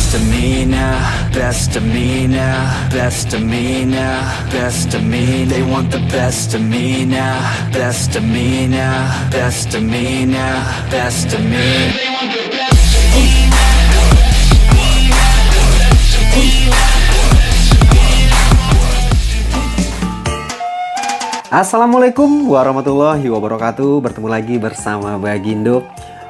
best of me now, best of me now, best of me now, best of me. They want the best of me now, best of me now, best of me now, best of me. They want the best of me now, best of me now. Assalamualaikum warahmatullahi wabarakatuh. Bertemu lagi bersama Bagindo.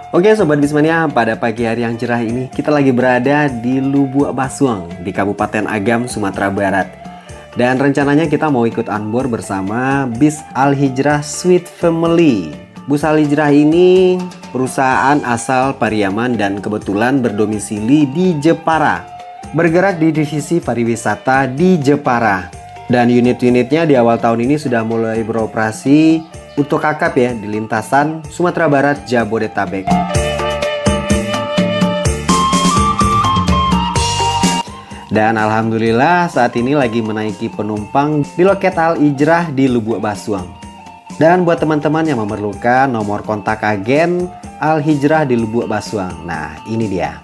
Oke Sobat Bismania, pada pagi hari yang cerah ini kita lagi berada di Lubuk Basuang di Kabupaten Agam, Sumatera Barat. Dan rencananya kita mau ikut on-board bersama Bis Al Hijrah Sweet Family. Bus Al Hijrah ini perusahaan asal Pariaman dan kebetulan berdomisili di Jepara. Bergerak di divisi pariwisata di Jepara. Dan unit-unitnya di awal tahun ini sudah mulai beroperasi untuk akap ya di lintasan Sumatera Barat Jabodetabek. Dan alhamdulillah saat ini lagi menaiki penumpang di loket Al Hijrah di Lubuk Basuang. Dan buat teman-teman yang memerlukan nomor kontak agen Al Hijrah di Lubuk Basuang, nah ini dia.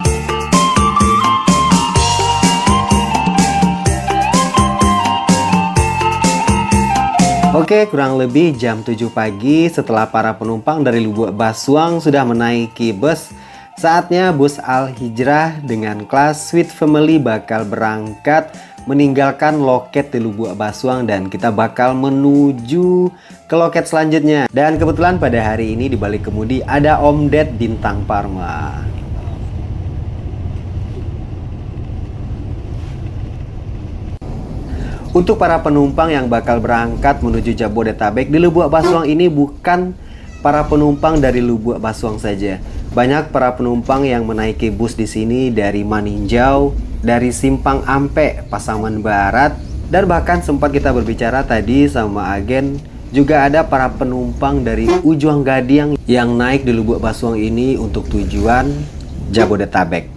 Oke, kurang lebih jam 7 pagi setelah para penumpang dari Lubuk Basuang sudah menaiki bus, saatnya bus Al Hijrah dengan kelas Sweet Family bakal berangkat meninggalkan loket di Lubuk Basuang dan kita bakal menuju ke loket selanjutnya. Dan kebetulan pada hari ini di balik kemudi ada Om Ded Bintang Parma. Untuk para penumpang yang bakal berangkat menuju Jabodetabek di Lubuk Basuang ini bukan para penumpang dari Lubuk Basuang saja. Banyak para penumpang yang menaiki bus di sini dari Maninjau, dari Simpang Ampe, Pasaman Barat, dan bahkan sempat kita berbicara tadi sama agen juga ada para penumpang dari Ujuang Gadiang yang naik di Lubuk Basuang ini untuk tujuan Jabodetabek.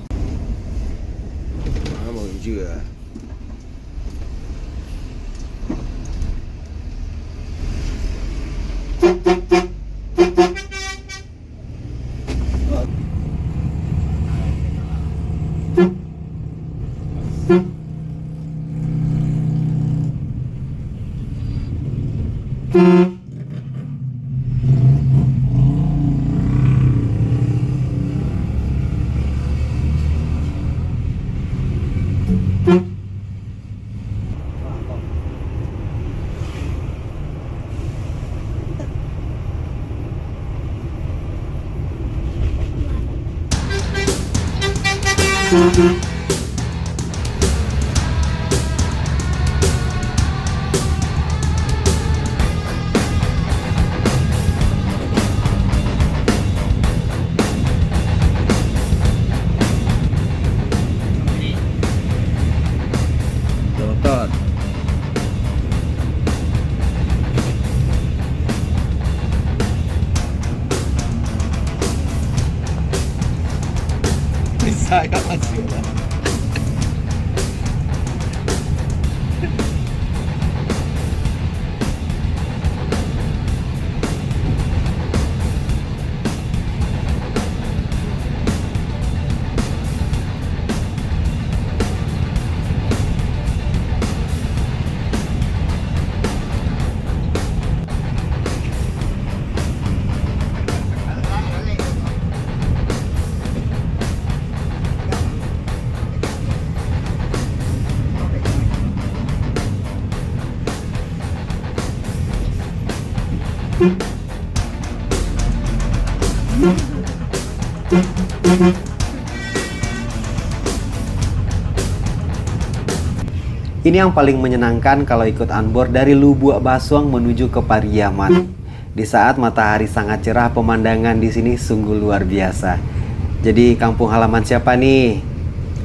Saya masih Ini yang paling menyenangkan kalau ikut on-board dari Lubuk Basuang menuju ke Pariaman. Di saat matahari sangat cerah, pemandangan di sini sungguh luar biasa. Jadi kampung halaman siapa nih?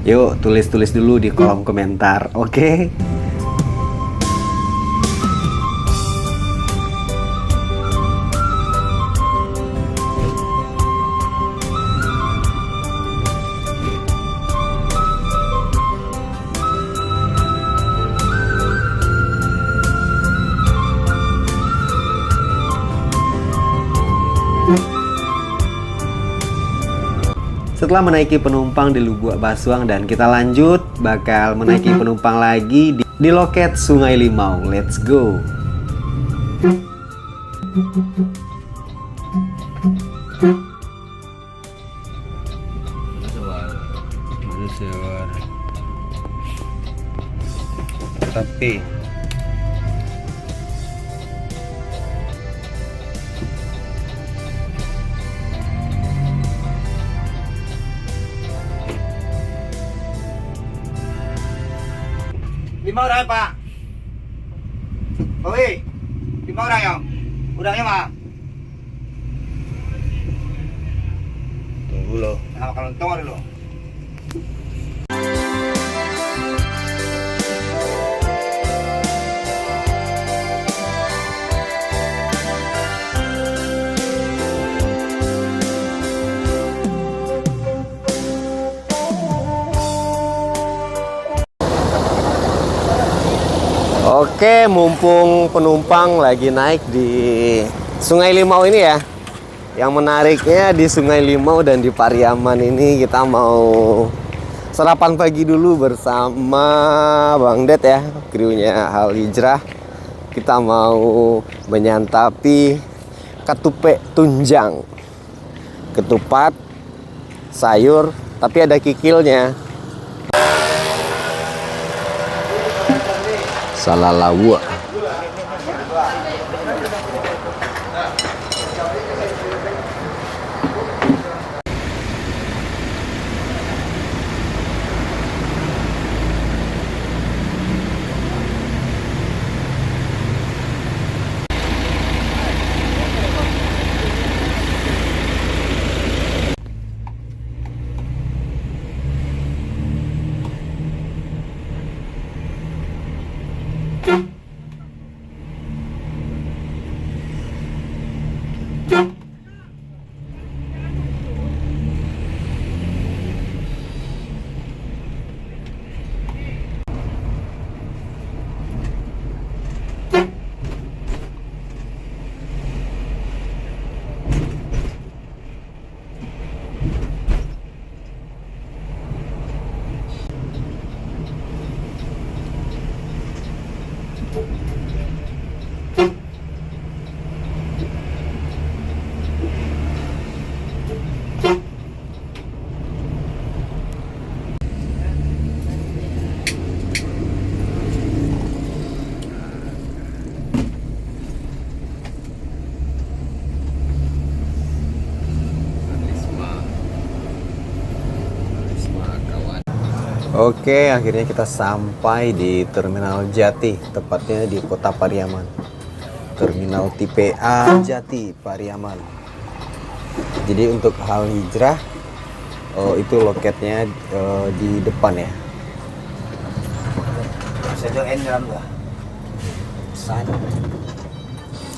Yuk tulis-tulis dulu di kolom komentar, oke? Setelah menaiki penumpang di Lubuk Basuang dan kita lanjut bakal menaiki penumpang lagi di loket Sungai Limau. Let's go. Tapi Lima orang Pak. Oke, 5 orang ya. Udangnya mah. tunggu loh. Nah, kalau tunggu dulu. Oke, mumpung penumpang lagi naik di Sungai Limau ini ya. Yang menariknya di Sungai Limau dan di Pariaman ini kita mau sarapan pagi dulu bersama Bang Det ya, krunya Hal Hijrah. Kita mau menyantapi ketupat tunjang. Ketupat, sayur, tapi ada kikilnya. Salalawa. Oke, akhirnya kita sampai di Terminal Jati, tepatnya di Kota Pariaman. Terminal tipe A Jati, Pariaman. Jadi untuk Hal Hijrah, itu loketnya di depan ya.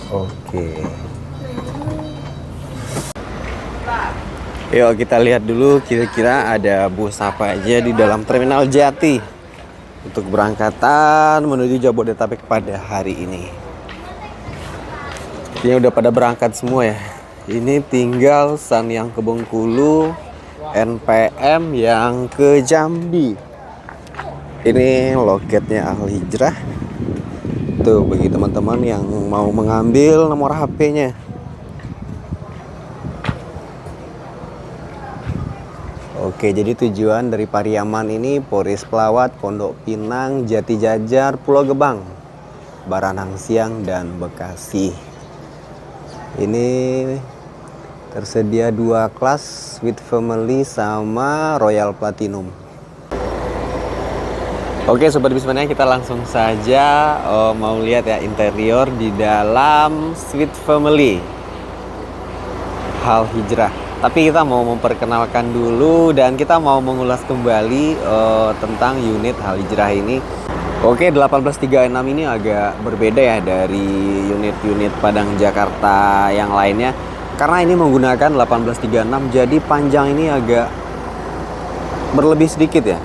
Oke. Yuk kita lihat dulu kira-kira ada bus apa aja di dalam Terminal Jati untuk berangkatan menuju Jabodetabek pada hari ini. Ini udah pada berangkat semua ya. Ini tinggal San yang ke Bengkulu, NPM yang ke Jambi. Ini loketnya Al Hijrah. Tuh bagi teman-teman yang mau mengambil nomor HP-nya. Oke, jadi tujuan dari Pariaman ini Poris Pelawat, Pondok Pinang, Jati Jajar, Pulau Gebang, Baranang Siang, dan Bekasi. Ini tersedia 2 kelas with family sama Royal Platinum. Oke Sobat Bismania, kita langsung saja mau lihat ya interior di dalam Sweet Family Hal Hijrah. Tapi kita mau memperkenalkan dulu dan kita mau mengulas kembali tentang unit Hal Hijrah ini. Oke, 1836 ini agak berbeda ya dari unit-unit Padang Jakarta yang lainnya. Karena ini menggunakan 1836, jadi panjang ini agak berlebih sedikit ya.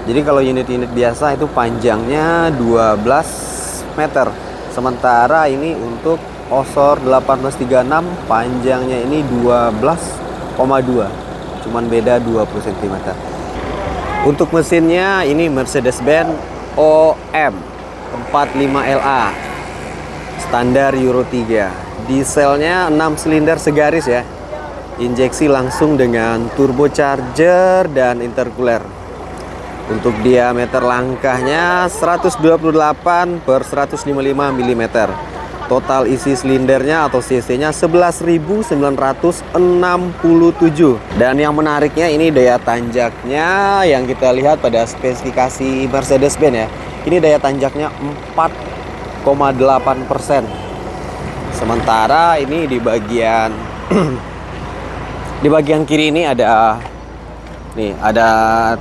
Jadi kalau unit-unit biasa itu panjangnya 12 meter. Sementara ini untuk Osor 1836 panjangnya ini 12,2. cuman beda 20 cm. Untuk mesinnya ini Mercedes-Benz OM 45LA standar Euro 3. Dieselnya 6 silinder segaris ya. Injeksi langsung dengan turbocharger dan intercooler. Untuk diameter langkahnya 128 per 155 mm. Total isi silindernya atau cc-nya 11.967. Dan yang menariknya ini daya tanjaknya yang kita lihat pada spesifikasi Mercedes-Benz ya. Ini daya tanjaknya 4,8%. Sementara ini di bagian di bagian kiri ini ada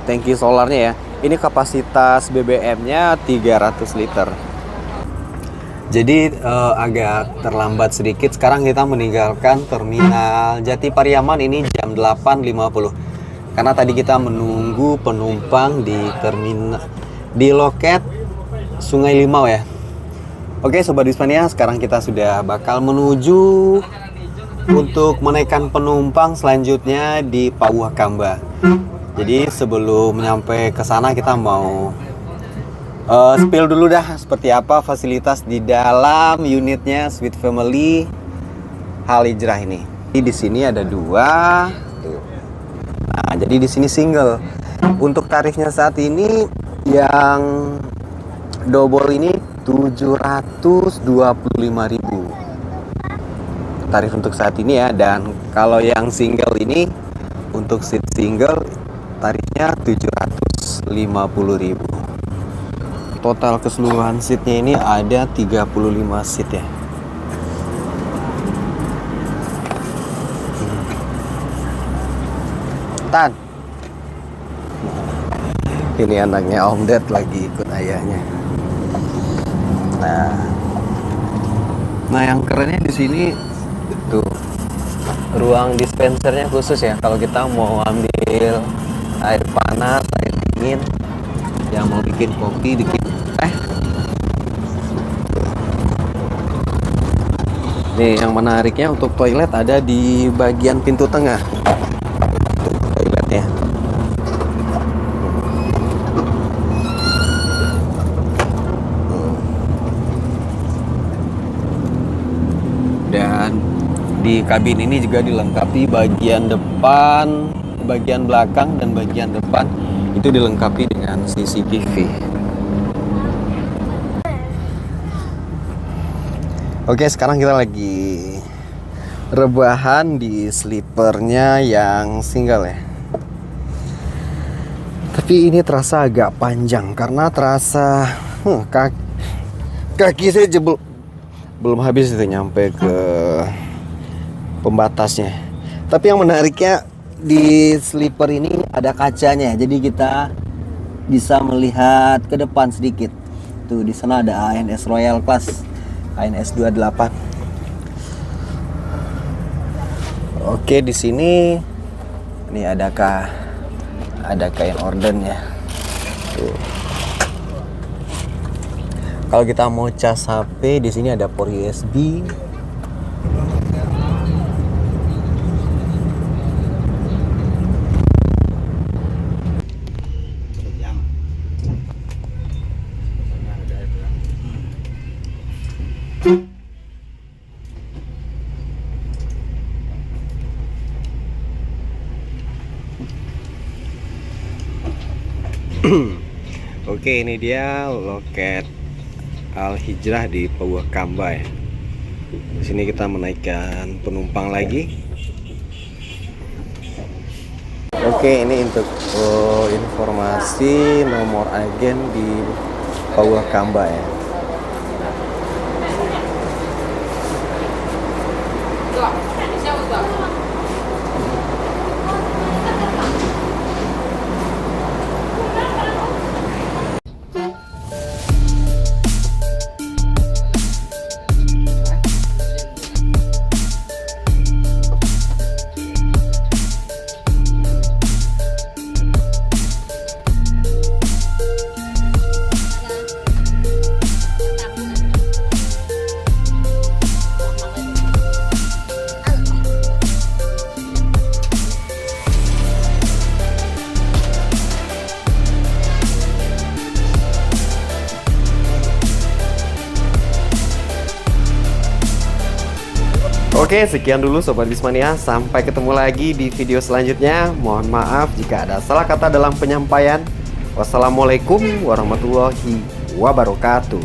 tangki solarnya ya. Ini kapasitas BBM-nya 300 liter. Jadi agak terlambat sedikit. Sekarang kita meninggalkan terminal Jati Pariaman ini jam 8.50. Karena tadi kita menunggu penumpang di terminal di loket Sungai Limau ya. Oke Sobat Wismania, sekarang kita sudah bakal menuju untuk menaikkan penumpang selanjutnya di Pauh Kamba. Jadi sebelum nyampe ke sana kita mau spill dulu dah seperti apa fasilitas di dalam unitnya Sweet Family Al Hijrah ini. Di sini ada 2. Tuh. Nah, jadi di sini single. Untuk tarifnya saat ini yang double ini 725.000. Tarif untuk saat ini ya, dan kalau yang single ini untuk seat single tarifnya 750.000. Total keseluruhan seatnya ini ada 35 seat ya. Tan. Ini anaknya Om Ded lagi ikut ayahnya. Nah yang kerennya di sini tuh ruang dispensernya khusus ya. Kalau kita mau ambil air panas, air dingin, yang mau bikin kopi, bikin teh. Nih yang menariknya untuk toilet ada di bagian pintu tengah. Toiletnya. Dan di kabin ini juga dilengkapi bagian depan, bagian belakang dan bagian depan itu dilengkapi dengan CCTV. Oke, sekarang kita lagi rebahan di sleepernya yang single ya. Tapi ini terasa agak panjang karena terasa kaki saya jebol, belum habis itu nyampe ke pembatasnya. Tapi yang menariknya di sleeper ini ada kacanya, jadi kita bisa melihat ke depan sedikit. Tuh di sana ada ANS Royal Class, ANS 28. Oke, di sini ini ada kain ordennya. Tuh. Kalau kita mau cas HP di sini ada port USB. Oke, ini dia loket Al Hijrah di Pauh Kamba ya. Di sini kita menaikkan penumpang lagi. Oke, ini untuk informasi nomor agen di Pauh Kamba ya. Oke, sekian dulu Sobat Bismania. Sampai ketemu lagi di video selanjutnya. Mohon maaf jika ada salah kata dalam penyampaian. Wassalamualaikum warahmatullahi wabarakatuh.